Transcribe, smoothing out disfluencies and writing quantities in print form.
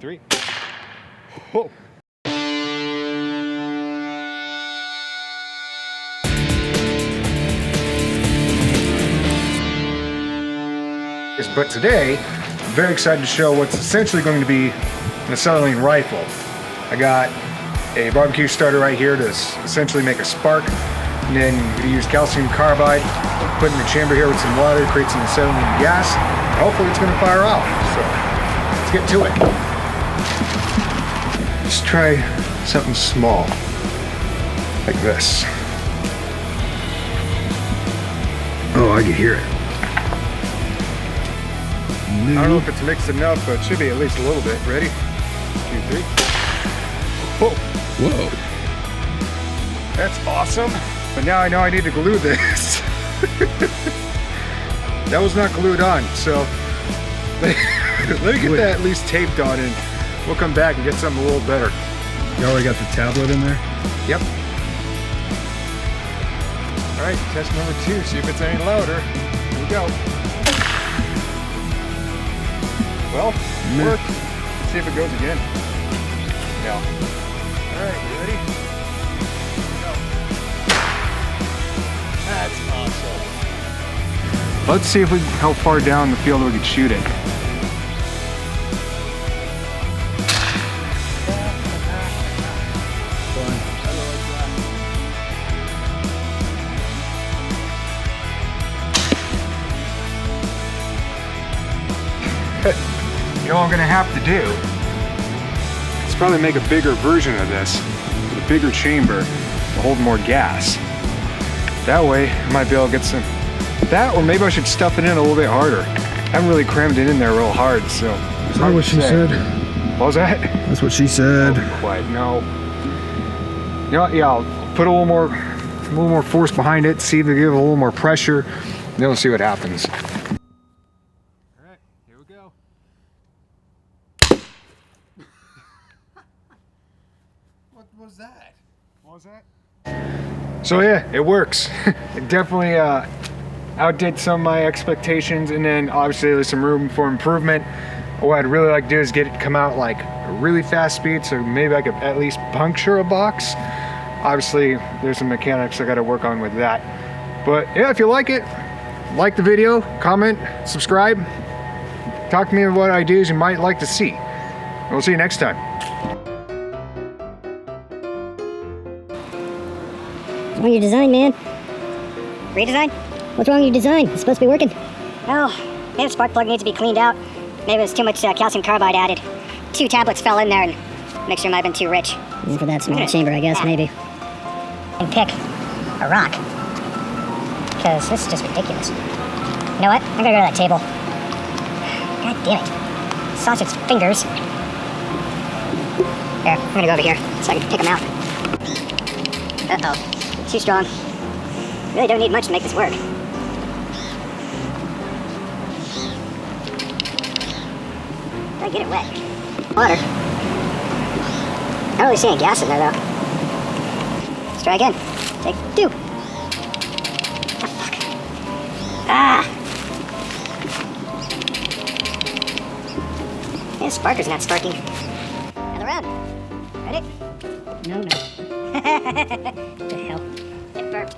3. Whoa. But today, I'm very excited to show what's essentially going to be an acetylene rifle. I got a barbecue starter right here to essentially make a spark, and then we use calcium carbide, put in the chamber here with some water, create some acetylene gas, and hopefully it's going to fire off. So let's get to it. Let's try something small, like this. Oh, I can hear it. I don't know if it's mixed enough, but it should be at least a little bit. Ready? 2, 3. Whoa. Whoa. That's awesome. But now I know I need to glue this. That was not glued on, so let me get that at least taped on and we'll come back and get something a little better. You already got the tablet in there? Yep. All right, test number 2, see if it's any louder. Here we go. Well, it worked. Let's see if it goes again. Yeah. All right, you ready? Go. That's awesome. Let's see if how far down the field we can shoot it. You know what I'm gonna have to do is probably make a bigger version of this with a bigger chamber to hold more gas. That way I might be able to get some that, or maybe I should stuff it in a little bit harder. I haven't really crammed it in there real hard, so Is that what she said? What was that? That's what she said. Oh, quiet, no. You know what, yeah, I'll put a little more force behind it, see if they give it a little more pressure, then we'll see what happens. Alright, here we go. What was that? What was that? So yeah, it works. It definitely outdid some of my expectations, and then obviously there's some room for improvement. What I'd really like to do is get it to come out like a really fast speed, so maybe I could at least puncture a box. Obviously there's some mechanics I got to work on with that. But yeah, if you like it, like the video, comment, subscribe, talk to me about what ideas you might like to see. And we'll see you next time. What's wrong with your design, man? Redesign? What's wrong with your design? It's supposed to be working. Well, maybe the spark plug needs to be cleaned out. Maybe there's too much calcium carbide added. 2 tablets fell in there and mixture might have been too rich. For that small chamber, I guess, maybe. And pick a rock. Because this is just ridiculous. You know what? I'm gonna go to that table. God damn it. Sausage fingers. There, I'm gonna go over here so I can pick them out. Uh-oh. Too strong. Really don't need much to make this work. Gotta get it wet. Water. I don't really see any gas in there though. Let's try again. Take 2. Oh, fuck. Ah! Yeah, the sparker's not sparking. Another round. Ready? No. What the hell? It burped.